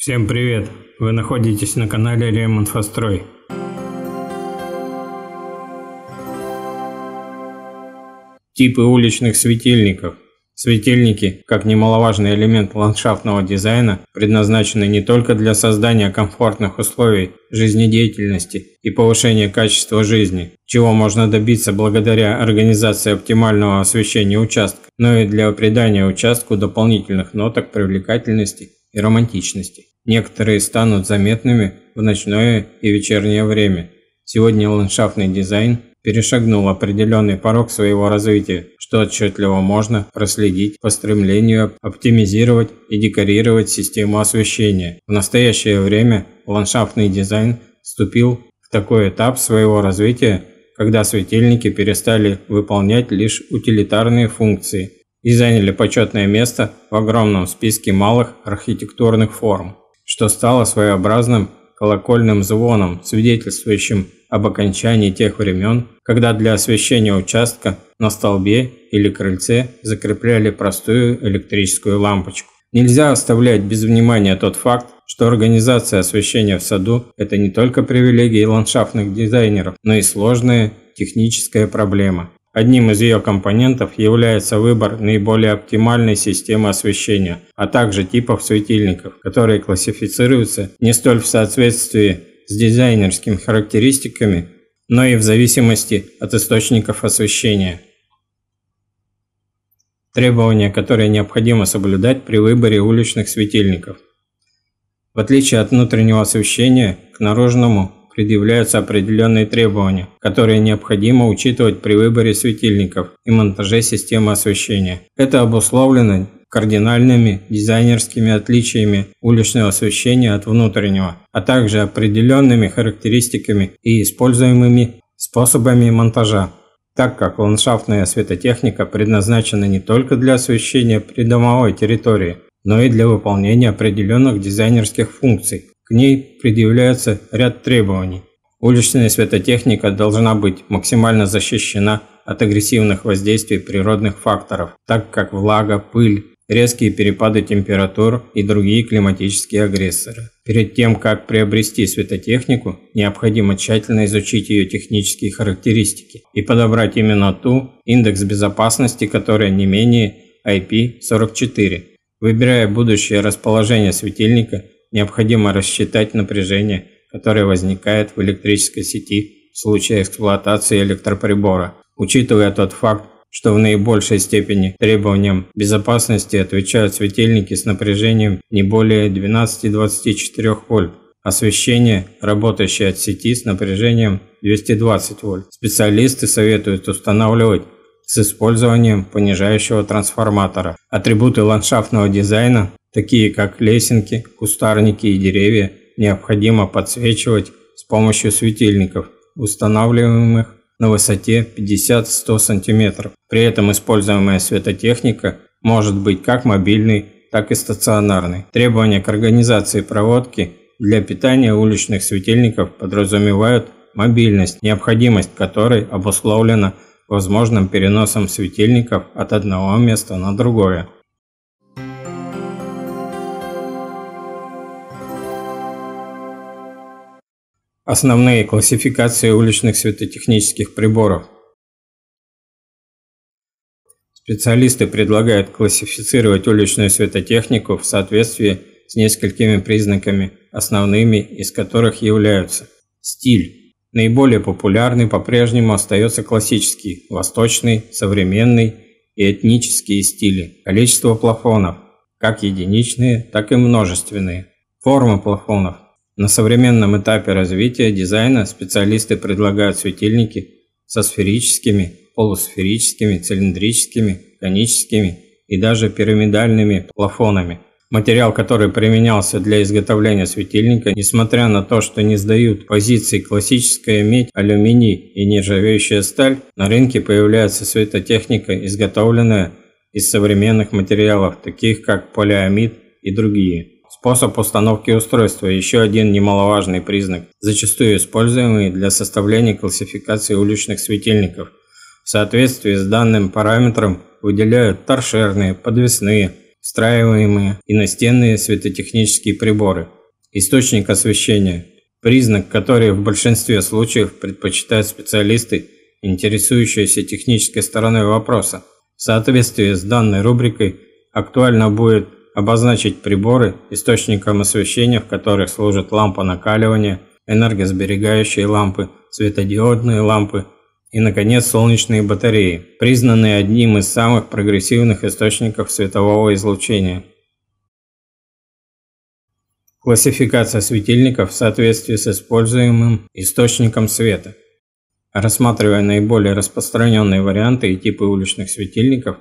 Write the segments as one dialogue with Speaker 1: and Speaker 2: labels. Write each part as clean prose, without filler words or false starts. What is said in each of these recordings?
Speaker 1: Всем привет! Вы находитесь на канале Ремонфострой. Типы уличных светильников. Светильники, как немаловажный элемент ландшафтного дизайна, предназначены не только для создания комфортных условий жизнедеятельности и повышения качества жизни, чего можно добиться благодаря организации оптимального освещения участка, но и для придания участку дополнительных ноток привлекательности и романтичности. Некоторые станут заметными в ночное и вечернее время. Сегодня ландшафтный дизайн перешагнул определенный порог своего развития, что отчетливо можно проследить по стремлению оптимизировать и декорировать систему освещения. В настоящее время ландшафтный дизайн вступил в такой этап своего развития, когда светильники перестали выполнять лишь утилитарные функции и заняли почетное место в огромном списке малых архитектурных форм, что стало своеобразным колокольным звоном, свидетельствующим об окончании тех времен, когда для освещения участка на столбе или крыльце закрепляли простую электрическую лампочку. Нельзя оставлять без внимания тот факт, что организация освещения в саду – это не только привилегии ландшафтных дизайнеров, но и сложная техническая проблема. Одним из ее компонентов является выбор наиболее оптимальной системы освещения, а также типов светильников, которые классифицируются не столь в соответствии с дизайнерскими характеристиками, но и в зависимости от источников освещения. Требования, которые необходимо соблюдать при выборе уличных светильников. В отличие от внутреннего освещения, к наружному предъявляются определенные требования, которые необходимо учитывать при выборе светильников и монтаже системы освещения. Это обусловлено кардинальными дизайнерскими отличиями уличного освещения от внутреннего, а также определенными характеристиками и используемыми способами монтажа, так как ландшафтная светотехника предназначена не только для освещения придомовой территории, но и для выполнения определенных дизайнерских функций. К ней предъявляется ряд требований. Уличная светотехника должна быть максимально защищена от агрессивных воздействий природных факторов, так как влага, пыль, резкие перепады температур и другие климатические агрессоры. Перед тем, как приобрести светотехнику, необходимо тщательно изучить ее технические характеристики и подобрать именно ту индекс безопасности, которая не менее IP44. Выбирая будущее расположение светильника, необходимо рассчитать напряжение, которое возникает в электрической сети в случае эксплуатации электроприбора. Учитывая тот факт, что в наибольшей степени требованиям безопасности отвечают светильники с напряжением не более 12-24 вольт, освещение, работающее от сети с напряжением 220 вольт. Специалисты советуют устанавливать с использованием понижающего трансформатора. Атрибуты ландшафтного дизайна, такие как лесенки, кустарники и деревья, необходимо подсвечивать с помощью светильников, устанавливаемых на высоте 50-100 см. При этом используемая светотехника может быть как мобильной, так и стационарной. Требования к организации проводки для питания уличных светильников подразумевают мобильность, необходимость которой обусловлена возможным переносом светильников от одного места на другое. Основные классификации уличных светотехнических приборов. Специалисты предлагают классифицировать уличную светотехнику в соответствии с несколькими признаками, основными из которых являются: стиль. Наиболее популярный по-прежнему остается классический, восточный, современный и этнические стили. Количество плафонов, как единичные, так и множественные. Форма плафонов. На современном этапе развития дизайна специалисты предлагают светильники со сферическими, полусферическими, цилиндрическими, коническими и даже пирамидальными плафонами. Материал, который применялся для изготовления светильника, несмотря на то, что не сдают позиции классическая медь, алюминий и нержавеющая сталь, на рынке появляется светотехника, изготовленная из современных материалов, таких как полиамид и другие. Способ установки устройства – еще один немаловажный признак, зачастую используемый для составления классификации уличных светильников. В соответствии с данным параметром выделяют торшерные, подвесные, встраиваемые и настенные светотехнические приборы. Источник освещения – признак, который в большинстве случаев предпочитают специалисты, интересующиеся технической стороной вопроса. В соответствии с данной рубрикой актуально будет обозначить приборы, источником освещения в которых служат лампа накаливания, энергосберегающие лампы, светодиодные лампы и, наконец, солнечные батареи, признанные одним из самых прогрессивных источников светового излучения. Классификация светильников в соответствии с используемым источником света. Рассматривая наиболее распространенные варианты и типы уличных светильников,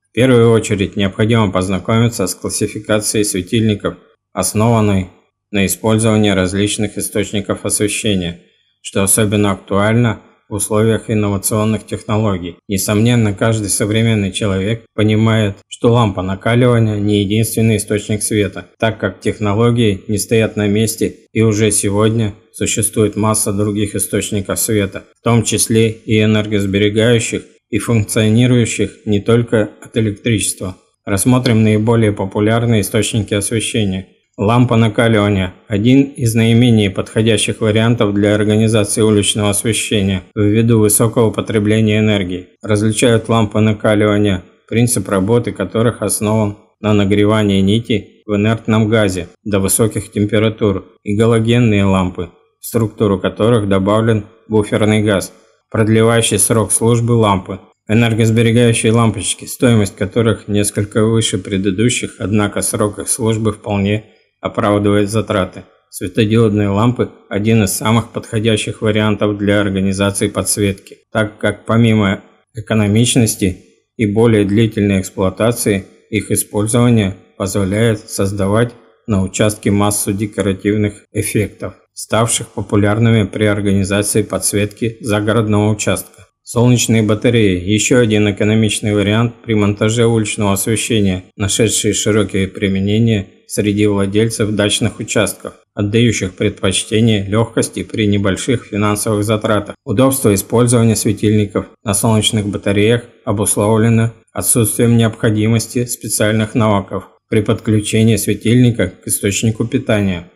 Speaker 1: в первую очередь необходимо познакомиться с классификацией светильников, основанной на использовании различных источников освещения, что особенно актуально в условиях инновационных технологий. Несомненно, каждый современный человек понимает, что лампа накаливания не единственный источник света, так как технологии не стоят на месте и уже сегодня существует масса других источников света, в том числе и энергосберегающих и функционирующих не только от электричества. Рассмотрим наиболее популярные источники освещения. Лампа накаливания – один из наименее подходящих вариантов для организации уличного освещения ввиду высокого потребления энергии. Различают лампы накаливания, принцип работы которых основан на нагревании нити в инертном газе до высоких температур, и галогенные лампы, в структуру которых добавлен буферный газ, продлевающий срок службы лампы. Энергосберегающие лампочки, стоимость которых несколько выше предыдущих, однако срок их службы вполне оправдывает затраты. Светодиодные лампы – один из самых подходящих вариантов для организации подсветки, так как помимо экономичности и более длительной эксплуатации, их использование позволяет создавать на участке массу декоративных эффектов, ставших популярными при организации подсветки загородного участка. Солнечные батареи – еще один экономичный вариант при монтаже уличного освещения, нашедший широкие применения среди владельцев дачных участков, отдающих предпочтение легкости при небольших финансовых затратах. Удобство использования светильников на солнечных батареях обусловлено отсутствием необходимости специальных навыков при подключении светильника к источнику питания.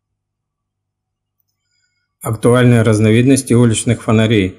Speaker 1: Актуальные разновидности уличных фонарей.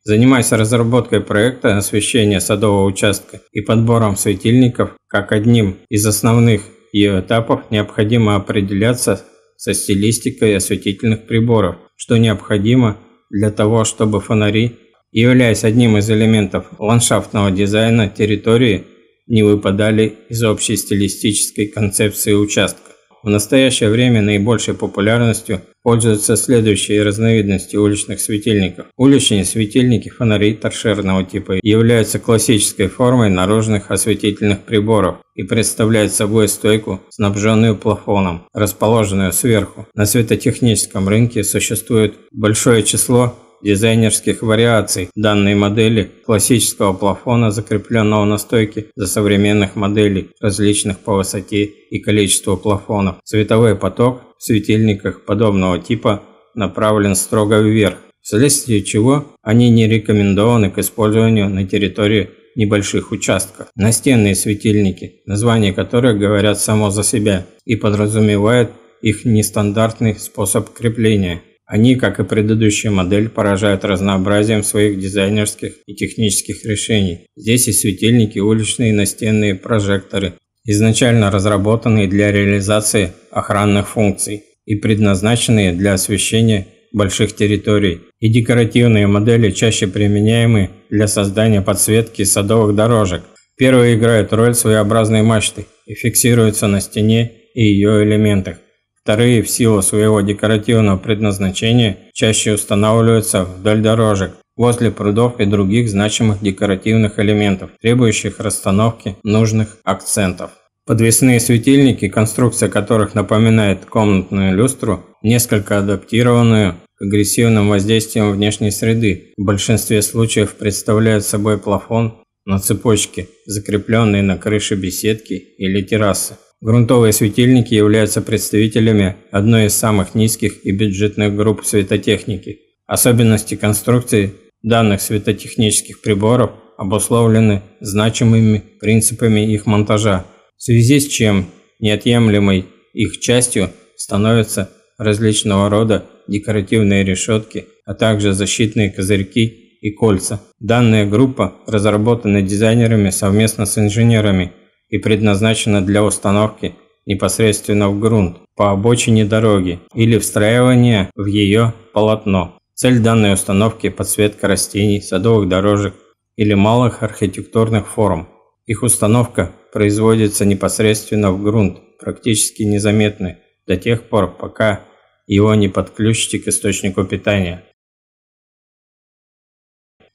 Speaker 1: Занимаясь разработкой проекта освещения садового участка и подбором светильников, как одним из основных ее этапов, необходимо определяться со стилистикой осветительных приборов, что необходимо для того, чтобы фонари, являясь одним из элементов ландшафтного дизайна территории, не выпадали из общей стилистической концепции участка. В настоящее время наибольшей популярностью пользуются следующие разновидности уличных светильников. Уличные светильники фонарей торшерного типа являются классической формой наружных осветительных приборов и представляют собой стойку, снабженную плафоном, расположенную сверху. На светотехническом рынке существует большое число дизайнерских вариаций данной модели классического плафона, закрепленного на стойке, за современных моделей, различных по высоте и количеству плафонов. Световой поток в светильниках подобного типа направлен строго вверх, вследствие чего они не рекомендованы к использованию на территории небольших участков. Настенные светильники, названия которых говорят само за себя и подразумевают их нестандартный способ крепления. Они, как и предыдущая модель, поражают разнообразием своих дизайнерских и технических решений. Здесь и светильники, уличные и настенные прожекторы, изначально разработанные для реализации охранных функций и предназначенные для освещения больших территорий, и декоративные модели, чаще применяемые для создания подсветки садовых дорожек. Первые играют роль своеобразной мачты и фиксируются на стене и ее элементах. Вторые, в силу своего декоративного предназначения, чаще устанавливаются вдоль дорожек, возле прудов и других значимых декоративных элементов, требующих расстановки нужных акцентов. Подвесные светильники, конструкция которых напоминает комнатную люстру, несколько адаптированную к агрессивным воздействиям внешней среды, в большинстве случаев представляют собой плафон на цепочке, закрепленный на крыше беседки или террасы. Грунтовые светильники являются представителями одной из самых низких и бюджетных групп светотехники. Особенности конструкции данных светотехнических приборов обусловлены значимыми принципами их монтажа, в связи с чем неотъемлемой их частью становятся различного рода декоративные решетки, а также защитные козырьки и кольца. Данная группа разработана дизайнерами совместно с инженерами и предназначена для установки непосредственно в грунт, по обочине дороги или встраивания в ее полотно. Цель данной установки – подсветка растений, садовых дорожек или малых архитектурных форм. Их установка производится непосредственно в грунт, практически незаметно до тех пор, пока его не подключите к источнику питания.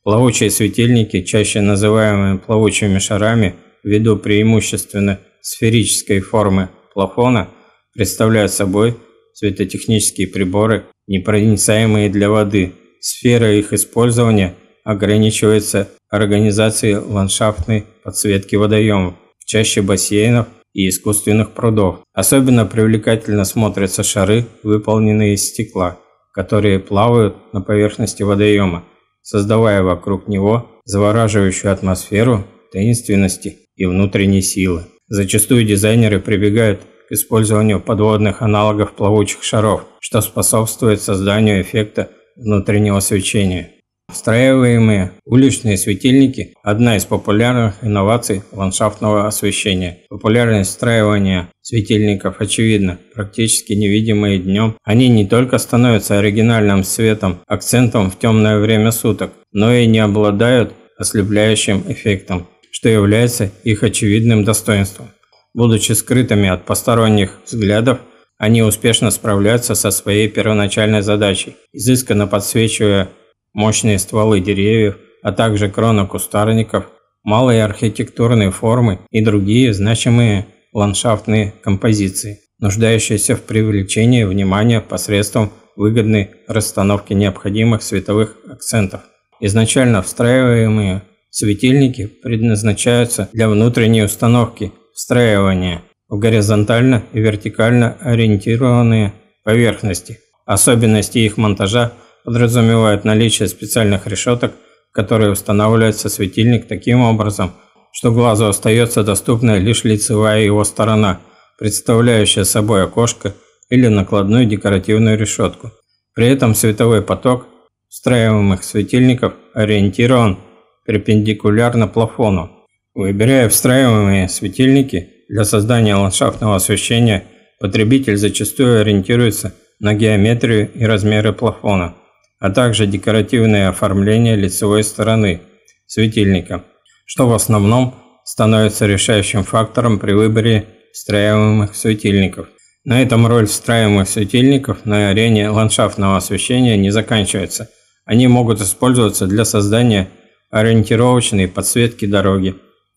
Speaker 1: Плавучие светильники, чаще называемые плавучими шарами, ввиду преимущественно сферической формы плафона, представляют собой светотехнические приборы, непроницаемые для воды. Сфера их использования ограничивается организацией ландшафтной подсветки водоемов, чаще бассейнов и искусственных прудов. Особенно привлекательно смотрятся шары, выполненные из стекла, которые плавают на поверхности водоема, создавая вокруг него завораживающую атмосферу таинственности и внутренней силы. Зачастую дизайнеры прибегают к использованию подводных аналогов плавучих шаров, что способствует созданию эффекта внутреннего свечения. Встраиваемые уличные светильники – одна из популярных инноваций ландшафтного освещения. Популярность встраивания светильников очевидна, практически невидимые днем. Они не только становятся оригинальным светом, акцентом в темное время суток, но и не обладают ослепляющим эффектом, что является их очевидным достоинством. Будучи скрытыми от посторонних взглядов, они успешно справляются со своей первоначальной задачей, изысканно подсвечивая мощные стволы деревьев, а также кроны кустарников, малые архитектурные формы и другие значимые ландшафтные композиции, нуждающиеся в привлечении внимания посредством выгодной расстановки необходимых световых акцентов. Изначально встраиваемые светильники предназначаются для внутренней установки встраивания в горизонтально и вертикально ориентированные поверхности. Особенности их монтажа подразумевают наличие специальных решеток, в которые устанавливается светильник таким образом, что глазу остается доступна лишь лицевая его сторона, представляющая собой окошко или накладную декоративную решетку. При этом световой поток встраиваемых светильников ориентирован перпендикулярно плафону. Выбирая встраиваемые светильники для создания ландшафтного освещения, потребитель зачастую ориентируется на геометрию и размеры плафона, а также декоративное оформление лицевой стороны светильника, что в основном становится решающим фактором при выборе встраиваемых светильников. На этом роль встраиваемых светильников на арене ландшафтного освещения не заканчивается. Они могут использоваться для создания ориентировочной подсветки дороги,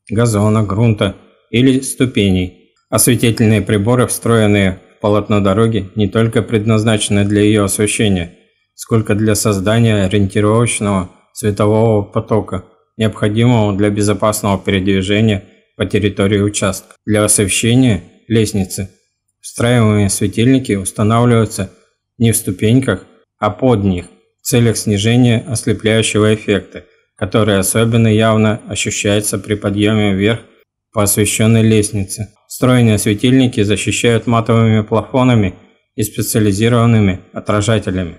Speaker 1: газона, грунта или ступеней. Осветительные приборы, встроенные в полотно дороги, не только предназначены для ее освещения, сколько для создания ориентировочного светового потока, необходимого для безопасного передвижения по территории участка. Для освещения лестницы встраиваемые светильники устанавливаются не в ступеньках, а под них в целях снижения ослепляющего эффекта, который особенно явно ощущается при подъеме вверх по освещенной лестнице. Встроенные светильники защищают матовыми плафонами и специализированными отражателями.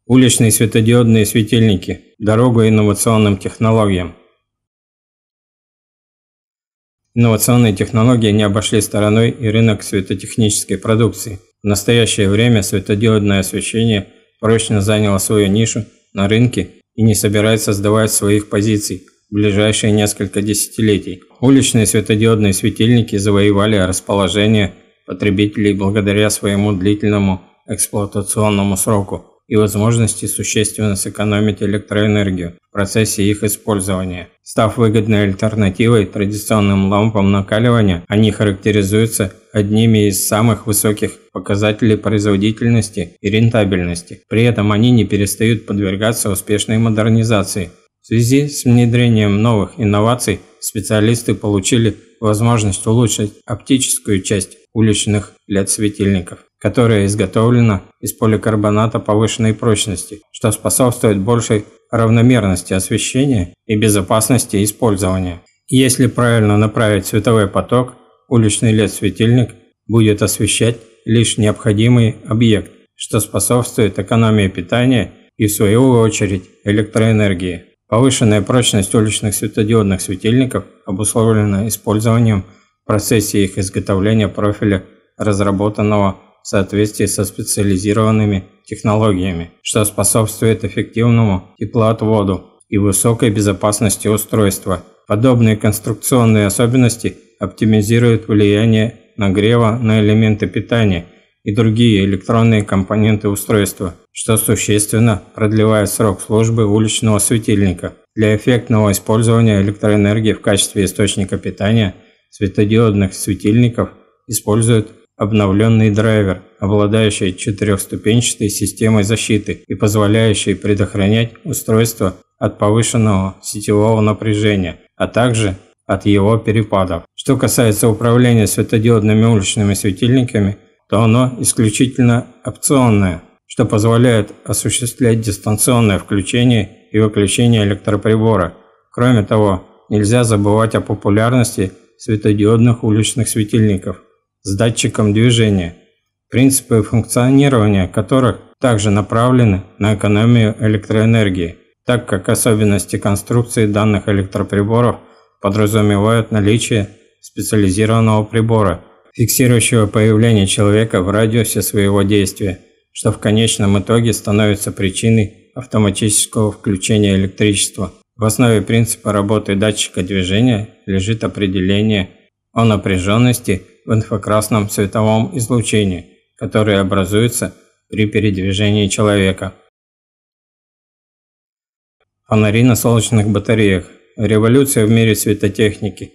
Speaker 1: Уличные светодиодные светильники. Дорогу инновационным технологиям. Инновационные технологии не обошли стороной и рынок светотехнической продукции. В настоящее время светодиодное освещение прочно заняло свою нишу на рынке и не собирается сдавать своих позиций в ближайшие несколько десятилетий. Уличные светодиодные светильники завоевали расположение потребителей благодаря своему длительному эксплуатационному сроку и возможности существенно сэкономить электроэнергию в процессе их использования. Став выгодной альтернативой традиционным лампам накаливания, они характеризуются одними из самых высоких показателей производительности и рентабельности. При этом они не перестают подвергаться успешной модернизации. В связи с внедрением новых инноваций специалисты получили возможность улучшить оптическую часть уличных LED-светильников. которое изготовлено из поликарбоната повышенной прочности, что способствует большей равномерности освещения и безопасности использования. Если правильно направить световой поток, уличный LED-светильник будет освещать лишь необходимый объект, что способствует экономии питания и, в свою очередь, электроэнергии. Повышенная прочность уличных светодиодных светильников обусловлена использованием в процессе их изготовления профиля, разработанного в соответствии со специализированными технологиями, что способствует эффективному теплоотводу и высокой безопасности устройства. Подобные конструкционные особенности оптимизируют влияние нагрева на элементы питания и другие электронные компоненты устройства, что существенно продлевает срок службы уличного светильника. Для эффектного использования электроэнергии в качестве источника питания светодиодных светильников используют обновленный драйвер, обладающий четырехступенчатой системой защиты и позволяющий предохранять устройство от повышенного сетевого напряжения, а также от его перепадов. Что касается управления светодиодными уличными светильниками, то оно исключительно опционное, что позволяет осуществлять дистанционное включение и выключение электроприбора. Кроме того, нельзя забывать о популярности светодиодных уличных светильников с датчиком движения, принципы функционирования которых также направлены на экономию электроэнергии, так как особенности конструкции данных электроприборов подразумевают наличие специализированного прибора, фиксирующего появление человека в радиусе своего действия, что в конечном итоге становится причиной автоматического включения электричества. В основе принципа работы датчика движения лежит определение о напряженности в инфракрасном световом излучении, которое образуется при передвижении человека. Фонари на солнечных батареях. Революция в мире светотехники.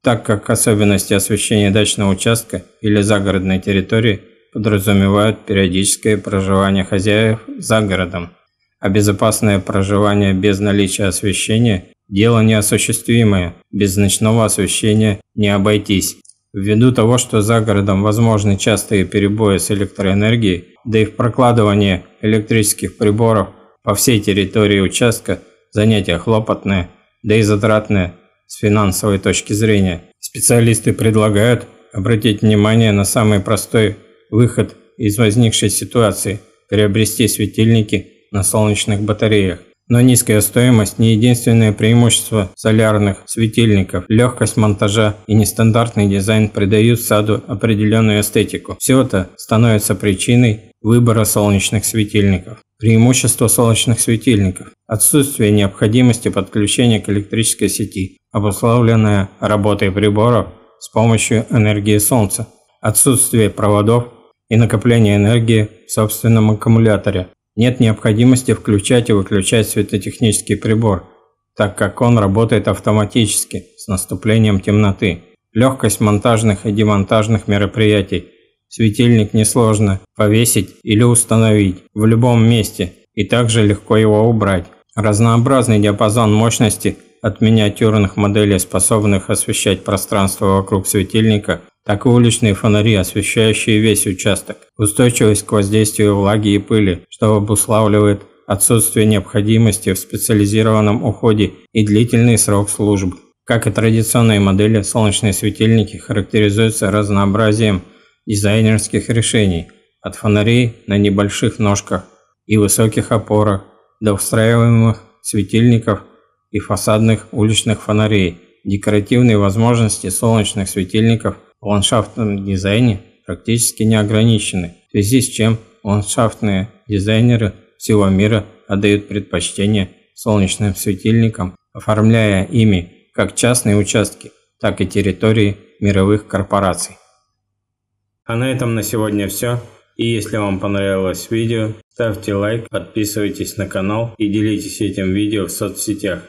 Speaker 1: Так как особенности освещения дачного участка или загородной территории подразумевают периодическое проживание хозяев за городом, а безопасное проживание без наличия освещения – дело неосуществимое, без ночного освещения не обойтись. Ввиду того, что за городом возможны частые перебои с электроэнергией, да и в прокладывании электрических приборов по всей территории участка занятие хлопотное, да и затратное с финансовой точки зрения, специалисты предлагают обратить внимание на самый простой выход из возникшей ситуации – приобрести светильники на солнечных батареях. Но низкая стоимость не единственное преимущество солярных светильников. Легкость монтажа и нестандартный дизайн придают саду определенную эстетику. Все это становится причиной выбора солнечных светильников. Преимущество солнечных светильников – отсутствие необходимости подключения к электрической сети, обусловленное работой приборов с помощью энергии солнца, отсутствие проводов и накопление энергии в собственном аккумуляторе. Нет необходимости включать и выключать светотехнический прибор, так как он работает автоматически с наступлением темноты. Легкость монтажных и демонтажных мероприятий. Светильник несложно повесить или установить в любом месте и также легко его убрать. Разнообразный диапазон мощности от миниатюрных моделей, способных освещать пространство вокруг светильника, так и уличные фонари, освещающие весь участок. Устойчивость к воздействию влаги и пыли, что обуславливает отсутствие необходимости в специализированном уходе и длительный срок службы. Как и традиционные модели, солнечные светильники характеризуются разнообразием дизайнерских решений, от фонарей на небольших ножках и высоких опорах до встраиваемых светильников и фасадных уличных фонарей. Декоративные возможности солнечных светильников в ландшафтном дизайне практически не ограничены, в связи с чем ландшафтные дизайнеры всего мира отдают предпочтение солнечным светильникам, оформляя ими как частные участки, так и территории мировых корпораций. А на этом на сегодня все. И если вам понравилось видео, ставьте лайк, подписывайтесь на канал и делитесь этим видео в соцсетях.